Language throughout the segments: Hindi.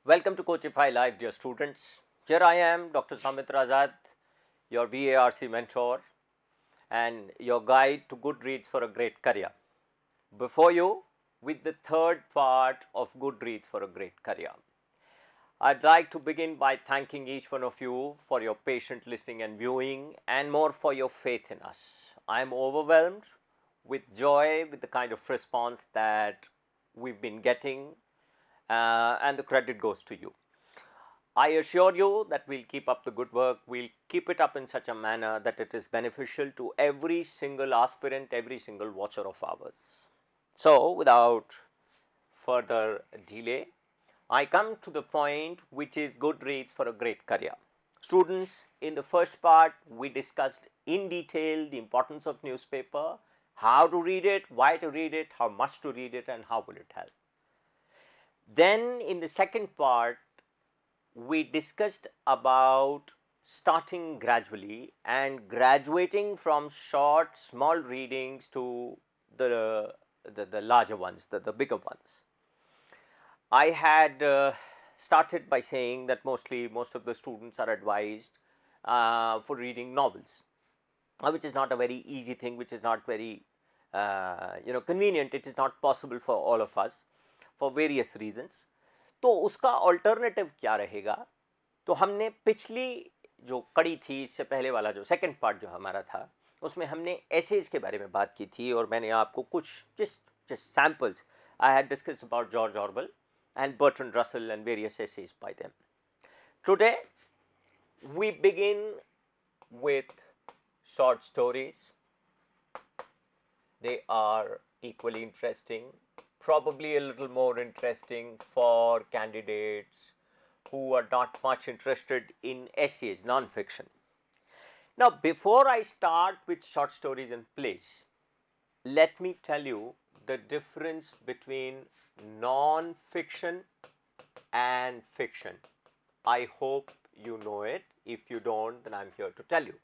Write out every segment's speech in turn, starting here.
Welcome to Coachify Live, dear students. Here I am, Dr. Samit Razad, your VARC mentor and your guide to Goodreads for a great career. Before you, with the third part of Goodreads for a great career. I'd like to begin by thanking each one of you for your patient listening and viewing, and more for your faith in us. I am overwhelmed with joy with the kind of response that we've been getting, and the credit goes to you. I assure you that we'll keep up the good work. We'll keep it up in such a manner that it is beneficial to every single aspirant, every single watcher of ours. So, without further delay, I come to the point which is Goodreads for a great career. Students, in the first part, we discussed in detail the importance of newspaper, how to read it, why to read it, how much to read it, and how will it help. Then in the second part, we discussed about starting gradually and graduating from short, small readings to the larger ones, the bigger ones. I had started by saying that most of the students are advised for reading novels, which is not a very easy thing, which is not very convenient. It is not possible for all of us for various reasons. तो उसका ऑल्टरनेटिव क्या रहेगा? तो हमने पिछली जो कड़ी थी, इससे पहले वाला जो सेकंड पार्ट जो हमारा था, उसमें हमने एसेज के बारे में बात की थी और मैंने आपको कुछ just samples I had discussed about George Orwell and Bertrand Russell and various essays by them. Today we begin with short stories. They are equally interesting, probably a little more interesting for candidates who are not much interested in essays, non-fiction. Now, before I start with short stories and plays, let me tell you the difference between non-fiction and fiction. I hope you know it. If you don't, then I'm here to tell you.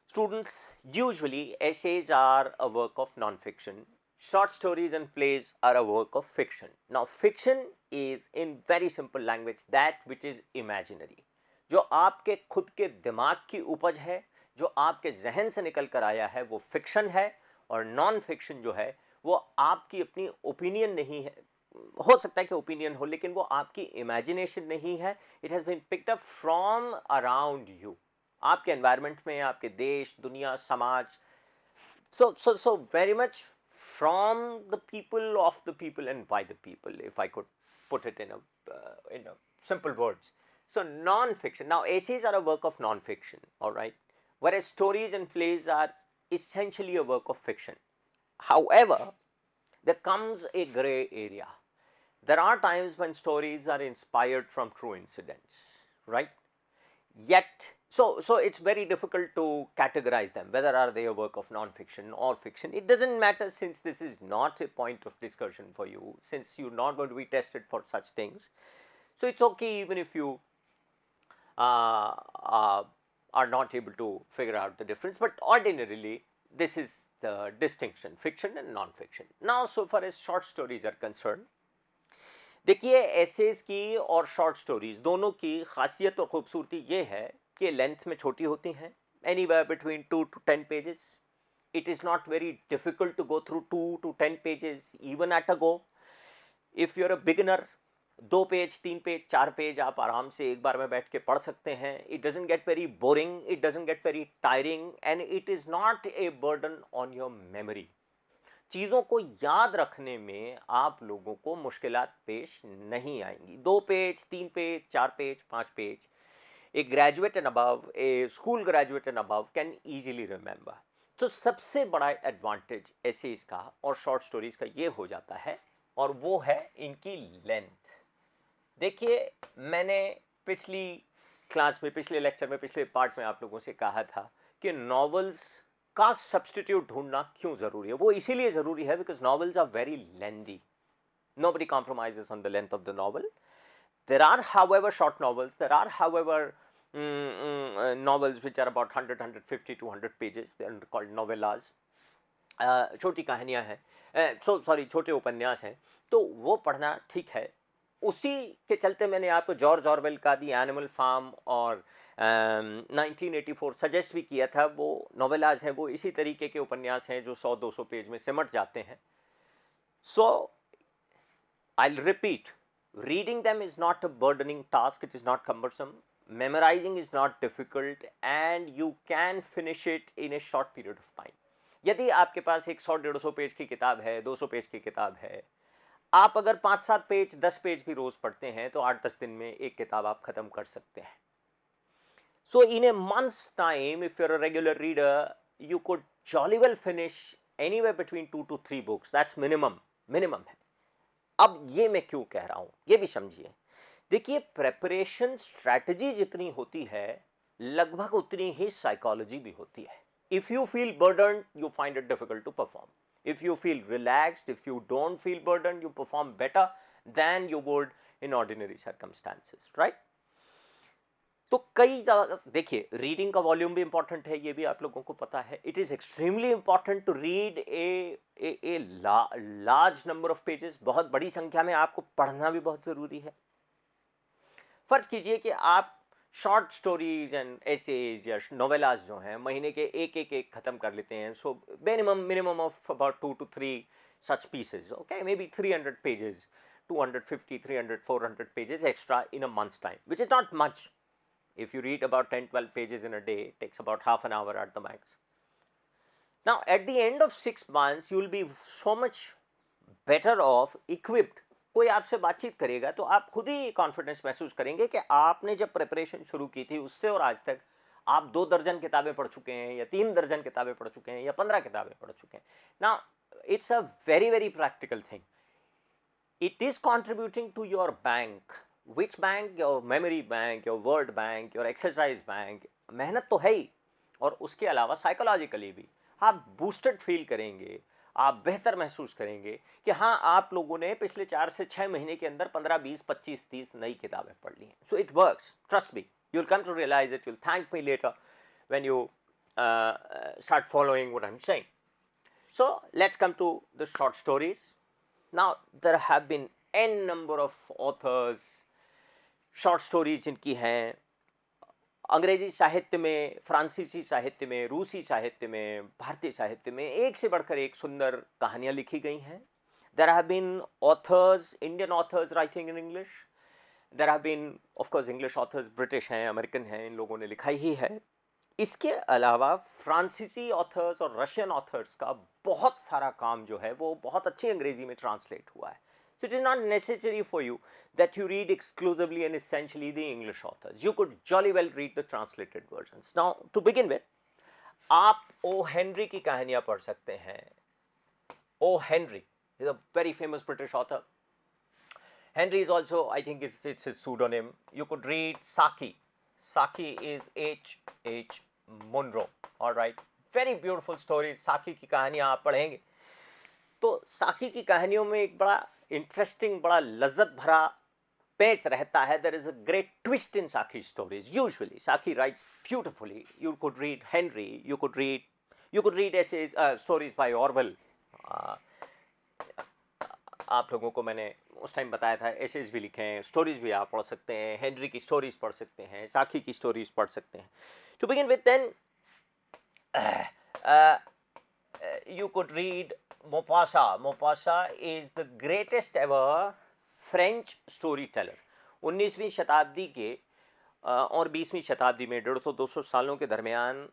Students, usually essays are a work of non-fiction. Short stories and plays are a work of fiction. Now, fiction is, in very simple language, that which is imaginary. जो आपके खुद के दिमाग की उपज है, जो आपके जहन से निकल कर आया है, वो फिक्शन है. और नॉन फिक्शन जो है वो आपकी अपनी ओपिनियन नहीं है. हो सकता है कि ओपिनियन हो, लेकिन वो आपकी इमेजिनेशन नहीं है. It has been picked up from around you, आपके एनवायरनमेंट में, आपके देश, दुनिया, समाज. So very much from the people, of the people, and by the people, if I could put it in a simple words. So non-fiction. Now essays are a work of non-fiction, all right, whereas stories and plays are essentially a work of fiction. However, there comes a gray area. There are times when stories are inspired from true incidents, right? Yet, so it's very difficult to categorize them, whether are they a work of non-fiction or fiction. It doesn't matter, since this is not a point of discussion for you, since you're not going to be tested for such things. So it's okay even if you are not able to figure out the difference, but ordinarily this is the distinction, fiction and non-fiction. Now, so far as short stories are concerned, देखिए एसेज की और शॉर्ट स्टोरीज दोनों की खासियत और ख़ूबसूरती ये है कि लेंथ में छोटी होती हैं, anywhere between 2 to 10 pages. It is not very difficult to go through 2 to 10 pages even at a go. If you're a beginner, 2 page, 3 page, 4 page आप आराम से एक बार में बैठ के पढ़ सकते हैं. It doesn't get very boring, it doesn't get very tiring, and it is not a burden on your memory. चीज़ों को याद रखने में आप लोगों को मुश्किलात पेश नहीं आएंगी. 2 page, 3 page, 4 page, 5 page, A graduate and above, A school graduate and above can easily remember. तो सबसे बड़ा एडवांटेज एसेज का और शॉर्ट स्टोरीज का ये हो जाता है, और वो है इनकी लेंथ. देखिए, मैंने पिछली क्लास में, पिछले लेक्चर में, पिछले पार्ट में आप लोगों से कहा था कि नॉवेल्स का सब्स्टिट्यूट ढूंढना क्यों ज़रूरी है. वो इसीलिए ज़रूरी है because novels are very lengthy. Nobody compromises on the length of the novel. There are, however, short novels. There are, however, novels which are about 100, 150, 200 pages. They are called novellas. छोटी कहानियाँ हैं, छोटे उपन्यास हैं, तो वो पढ़ना ठीक है. उसी के चलते मैंने आपको जॉर्ज ऑरवेल का दी एनिमल फार्म और 1984 सजेस्ट भी किया था। वो नोवेलाज हैं, वो इसी तरीके के उपन्यास हैं जो 100-200 पेज में सिमट जाते हैं। सो I'll repeat, reading them is not a burdening task, it is not cumbersome, memorizing is not difficult, and you can finish it in a short period of time. यदि आपके पास एक 100-150 पेज की किताब है, 200 पेज की किताब है, आप अगर 5-7 पेज 10 पेज भी रोज पढ़ते हैं तो 8-10 दिन में एक किताब आप खत्म कर सकते हैं. So in a month's time, if you're a regular reader, you could jolly well finish anywhere between 2 to 3 books. That's minimum है. अब ये मैं क्यों कह रहा हूं, ये भी समझिए. देखिए, प्रेपरेशन स्ट्रैटेजी जितनी होती है लगभग उतनी ही साइकोलॉजी भी होती है. If you feel burden, you find it difficult to perform. If you feel relaxed, if you don't feel burden, you perform better than you would in ordinary circumstances, right? तो कई देखिए, रीडिंग का वॉल्यूम भी इंपॉर्टेंट है, ये भी आप लोगों को पता है. It is extremely important to read a large number of pages. बहुत बड़ी संख्या में आपको पढ़ना भी बहुत जरूरी है. फर्ज कीजिए कि आप शॉर्ट स्टोरीज एंड एसेज या नोवेलाज जो हैं महीने के एक खत्म कर लेते हैं. So minimum of about 2 to 3 such pieces, okay, maybe 300 pages, 250, 300, 400 pages extra in a month's time, which is not much. If you read about 10-12 pages in a day, it takes about half an hour at the max. Now at the end of 6 months, you will be so much better off equipped. कोई आपसे बातचीत करेगा तो आप खुद ही कॉन्फिडेंस महसूस करेंगे कि आपने जब प्रिपरेशन शुरू की थी उससे और आज तक आप 2 दर्जन किताबें पढ़ चुके हैं, या 3 दर्जन किताबें पढ़ चुके हैं, या 15 किताबें पढ़ चुके हैं. Now it's a very very practical thing. It is contributing to your bank. Which bank? Your memory bank, your word bank, your exercise bank. मेहनत तो है ही, और उसके अलावा साइकोलॉजिकली भी आप बूस्टेड फील करेंगे, आप बेहतर महसूस करेंगे कि हाँ, आप लोगों ने पिछले 4 से 6 महीने के अंदर 15, 20, 25, 30 नई किताबें पढ़ ली हैं. So it works, trust me. You will come to realize it, you will thank me later when you start following what I'm saying. So let's come to the short stories. Now there have been n number of authors. Short stories इनकी हैं अंग्रेजी साहित्य में, फ्रांसीसी साहित्य में, रूसी साहित्य में, भारतीय साहित्य में एक से बढ़कर एक सुंदर कहानियां लिखी गई हैं. There have been authors, Indian authors writing in English. There have been of course English authors, British हैं, अमेरिकन हैं, इन लोगों ने लिखा ही है. इसके अलावा फ्रांसीसी ऑथर्स और रशियन ऑथर्स का बहुत सारा काम जो है वो बहुत अच्छी अंग्रेजी में ट्रांसलेट हुआ है. So it is not necessary for you that you read exclusively and essentially the English authors. You could jolly well read the translated versions. Now, to begin with, आप O. Henry की कहानियाँ पढ़ सकते हैं. O. Henry is a very famous British author. Henry is also, I think it's his pseudonym. You could read Saki. Saki is H. Munro. All right. Very beautiful stories. Saki की कहानियाँ आप पढ़ेंगे तो साकी की कहानियों में एक बड़ा इंटरेस्टिंग, बड़ा लज्जत भरा पेच रहता है. There is a great twist in Saki stories. Usually Saki writes beautifully. You could read Henry, you could read essays, stories by Orwell. आप लोगों को मैंने उस टाइम बताया था, एसेज भी लिखे हैं, स्टोरीज भी आप पढ़ सकते हैं. हेनरी की स्टोरीज पढ़ सकते हैं, साकी की स्टोरीज पढ़ सकते हैं. To begin with, then you could read Maupassant. Maupassant is the greatest ever French storyteller. 19वीं शताब्दी के और 20वीं शताब्दी में 150-200 सालों के दरमियान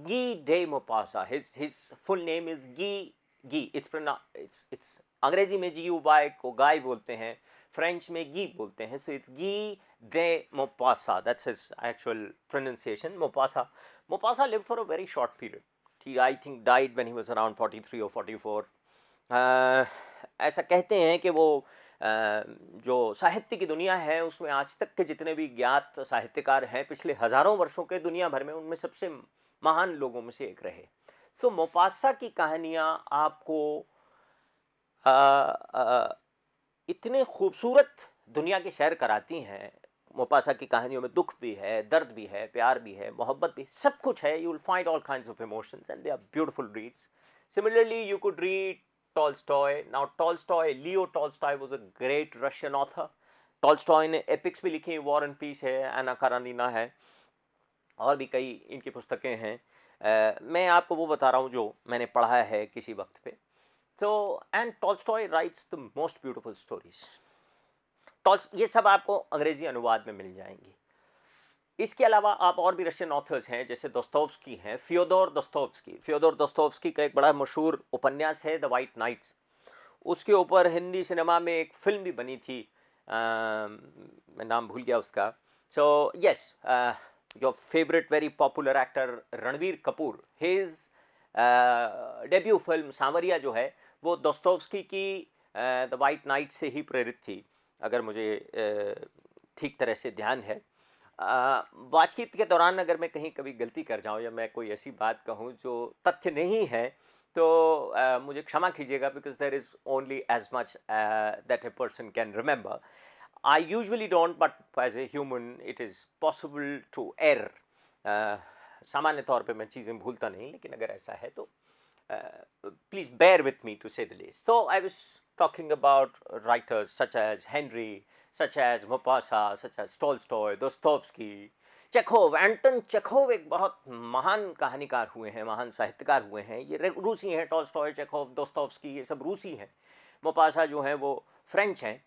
गी day Maupassant, his full name is गी. It's अंग्रेजी में GUY को गाय बोलते हैं, फ्रेंच में गी बोलते हैं. So it's गी de Maupassant. That's his actual pronunciation. Maupassant lived for a very short period. He, I think, died when he was around 43 or 44. ऐसा कहते हैं कि वो जो साहित्य की दुनिया है उसमें आज तक के जितने भी ज्ञात साहित्यकार हैं पिछले हजारों वर्षों के दुनिया भर में, उनमें सबसे महान लोगों में से एक रहे. सो मोपासा की कहानियाँ आपको इतने खूबसूरत दुनिया की सैर कराती हैं. मोपासा की कहानियों में दुख भी है, दर्द भी है, प्यार भी है, मोहब्बत भी, सब कुछ है. You will find all kinds of emotions and they are beautiful reads. Similarly, you could read Tolstoy. Now Tolstoy, Leo Tolstoy was a great Russian author. Tolstoy ने एपिक्स भी लिखी, वॉर एंड पीस है, एना कारेनिना है, और भी कई इनकी पुस्तकें हैं। मैं आपको वो बता रहा हूँ जो मैंने पढ़ा है किसी वक्त पे। तो and Tolstoy rights the most beautiful stories. ये सब आपको अंग्रेजी अनुवाद में मिल जाएंगी। इसके अलावा आप और भी रशियन ऑथर्स हैं, जैसे दोस्तोव्स्की हैं, फ्योदोर दोस्तोव्स्की का एक बड़ा मशहूर उपन्यास है द वाइट नाइट्स। उसके ऊपर हिंदी सिनेमा में एक फिल्म भी बनी थी, मैं नाम भूल गया उसका। So yes, your favourite very popular actor Ranveer Kapoor, his debut film Saawariya जो है वो दोस्तोव्स्की की द वाइट नाइट से ही प्रेरित थी, अगर मुझे ठीक तरह से ध्यान है। बातचीत के दौरान अगर मैं कहीं कभी गलती कर जाऊं या मैं कोई ऐसी बात कहूं जो तथ्य नहीं है, तो मुझे क्षमा कीजिएगा, because there is only as much that a person can remember. I usually don't, but as a human it is possible to err. सामान्य तौर पे मैं चीज़ें भूलता नहीं, लेकिन अगर ऐसा है तो please bear with me to say the least. So I was talking about writers such as Henry, such as Maupassant, such as Tolstoy, Dostoevsky, Chekhov. Anton Chekhov एक बहुत महान कहानीकार हुए हैं, महान साहित्यकार हुए हैं। ये रूसी हैं, टॉल्स्टॉय, चेखोव, दोस्तोव्स्की, ये सब रूसी हैं। मोपासा जो हैं वो फ्रेंच हैं।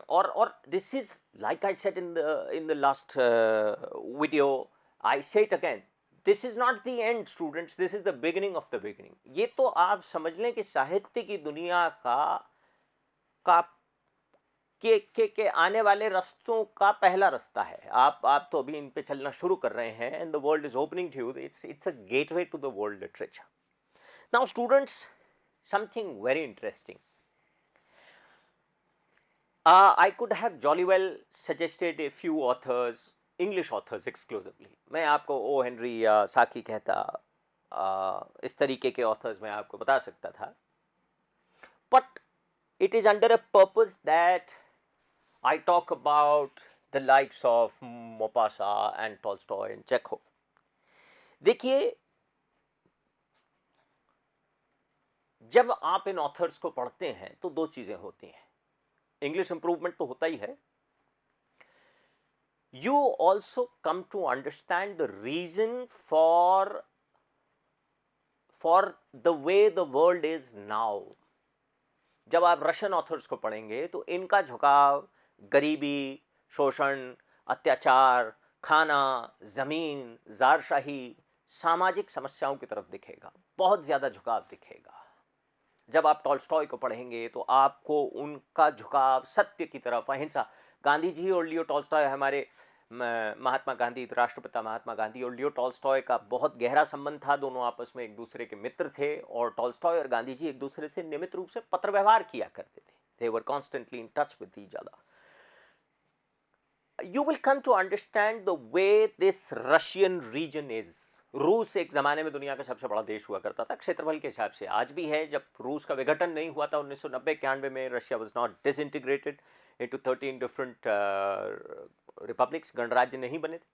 और this is like I said in the last video, I say it again, this is not the end students, this is the beginning of the beginning. ये तो आप समझ लें कि साहित्य की दुनिया का के आने वाले रास्तों का पहला रास्ता है। आप तो अभी इन पे चलना शुरू कर रहे हैं, and the world is opening to you. It's a gateway to the world literature. Now students, something very interesting. I could have jolly well suggested a few authors, English authors exclusively. मैं आपको ओ हेनरी या साकी कहता, इस तरीके के ऑथर्स मैं आपको बता सकता था, but it is under a purpose that I talk about the likes of Maupassant and Tolstoy and Chekhov. देखिए, जब आप इन ऑथर्स को पढ़ते हैं तो दो चीजें होती हैं। इंग्लिश इंप्रूवमेंट तो होता ही है, you also come to understand the reason for the way the world is now. जब आप रशियन ऑथर्स को पढ़ेंगे तो इनका झुकाव गरीबी, शोषण, अत्याचार, खाना, जमीन, जारशाही, सामाजिक समस्याओं की तरफ दिखेगा, बहुत ज्यादा झुकाव दिखेगा। जब आप टॉल्स्टॉय को पढ़ेंगे तो आपको उनका झुकाव सत्य की तरफ, अहिंसा, गांधी जी और लियो टॉल्स्टॉय, हमारे महात्मा गांधी, राष्ट्रपिता महात्मा गांधी और लियो टॉल्स्टॉय का बहुत गहरा संबंध था। दोनों आपस में एक दूसरे के मित्र थे, और टॉल्स्टॉय और गांधी जी एक दूसरे से नियमित रूप से पत्र व्यवहार किया करते थे। They were constantly in touch with each other. You will come to understand the way this Russian region is. रूस एक ज़माने में दुनिया का सबसे बड़ा देश हुआ करता था क्षेत्रफल के हिसाब से, आज भी है। जब रूस का विघटन नहीं हुआ था 1990-91 में, Russia was not disintegrated into 13 different republics, गणराज्य नहीं बने थे,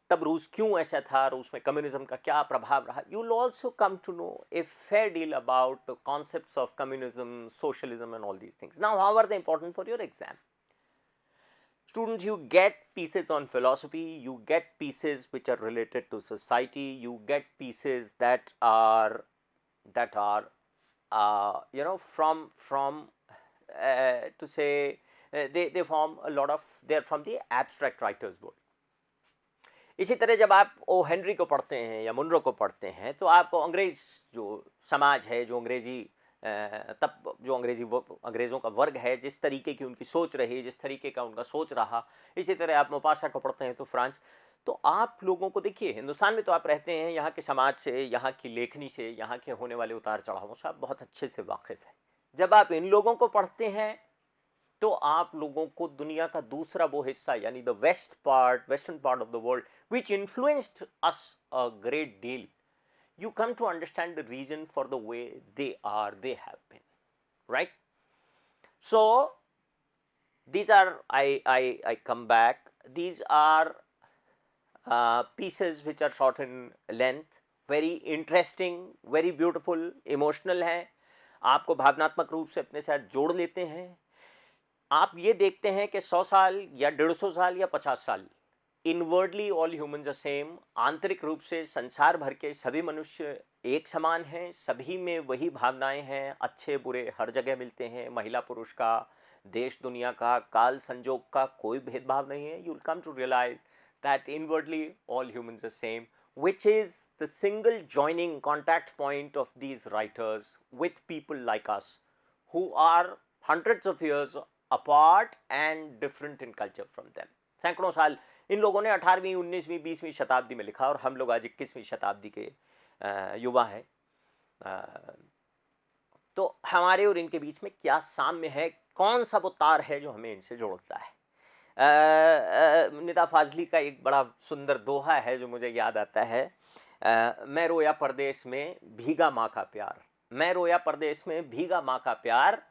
तब रूस क्यों ऐसा था, रूस में कम्युनिज्म का क्या प्रभाव रहा। You will also come to know a fair deal about concepts of communism, socialism and all these things. Now how are they important for your exam? Students, you get pieces on philosophy, you get pieces which are related to society, you get pieces that are from to say, they form a lot of, they are from the abstract writers world. इसी तरह जब आप ओ हेनरी को पढ़ते हैं या मुनरो को पढ़ते हैं तो आपको अंग्रेज जो समाज है, जो अंग्रेजी तब जो अंग्रेज़ों का वर्ग है, जिस तरीके की उनकी सोच रही, जिस तरीके का उनका सोच रहा, इसी तरह आप मोपासा को पढ़ते हैं तो फ्रांस, तो आप लोगों को देखिए, हिंदुस्तान में तो आप रहते हैं, यहाँ के समाज से, यहाँ की लेखनी से, यहाँ के होने वाले उतार चढ़ावों से आप बहुत अच्छे से वाकिफ़ हैं। जब आप इन लोगों को पढ़ते हैं तो आप लोगों को दुनिया का दूसरा वो हिस्सा, यानी the western part of the world which influenced us a great deal, you come to understand the reason for the way they have been, right? So these are, I come back, these are pieces which are short in length, very interesting, very beautiful, emotional हैं, आपको भावनात्मक रूप से अपने साथ जोड़ लेते हैं। आप ये देखते हैं कि 100 साल या 150 साल या 50 साल, inwardly all humans are same, आंतरिक रूप से संसार भर के सभी मनुष्य एक समान हैं, सभी में वही भावनाएं हैं, अच्छे बुरे हर जगह मिलते हैं, महिला पुरुष का, देश दुनिया का, काल संजोग का कोई भेदभाव नहीं है. You will come to realise that inwardly all humans are same, which is the single joining contact point of these writers with people like us who are hundreds of years apart and different in culture from them. सैकड़ों साल इन लोगों ने 18वीं 19वीं 20वीं शताब्दी में लिखा और हम लोग आज 21वीं शताब्दी के युवा हैं. तो हमारे और इनके बीच में क्या साम्य है, कौन सा वो तार है जो हमें इनसे जोड़ता है. निदा फाजली का एक बड़ा सुंदर दोहा है जो मुझे याद आता है. मैं रोया परदेश में भीगा माँ का प्यार, मैं रोया परदेश में भीगा माँ का प्यार,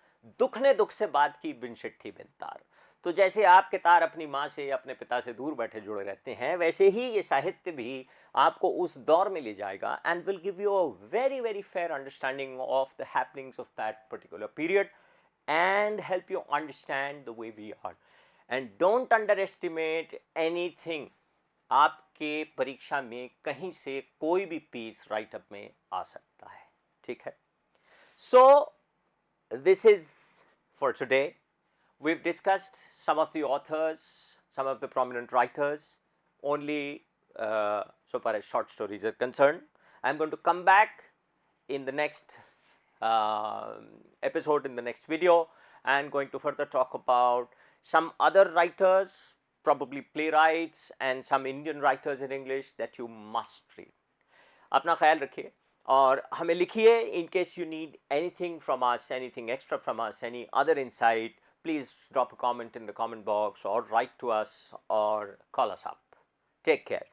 दुख ने दुख से बात की बिन चिट्ठी बिन तार. तो जैसे आपके तार अपनी माँ से अपने पिता से दूर बैठे जुड़े रहते हैं, वैसे ही ये साहित्य भी आपको उस दौर में ले जाएगा and will give you a very very fair understanding of the happenings of that particular period and help you understand the way we are. And don't underestimate anything. आपके परीक्षा में कहीं से कोई भी पीस राइटअप में आ सकता है. ठीक है. So this is for today. We've discussed some of the authors, some of the prominent writers, only so far as short stories are concerned. I'm going to come back in the next episode, in the next video, and going to further talk about some other writers, probably playwrights and some Indian writers in English that you must read. अपना ख्याल रखिए और हमें लिखिए. In case you need anything from us, anything extra from us, any other insight, please drop a comment in the comment box or write to us or call us up. Take care.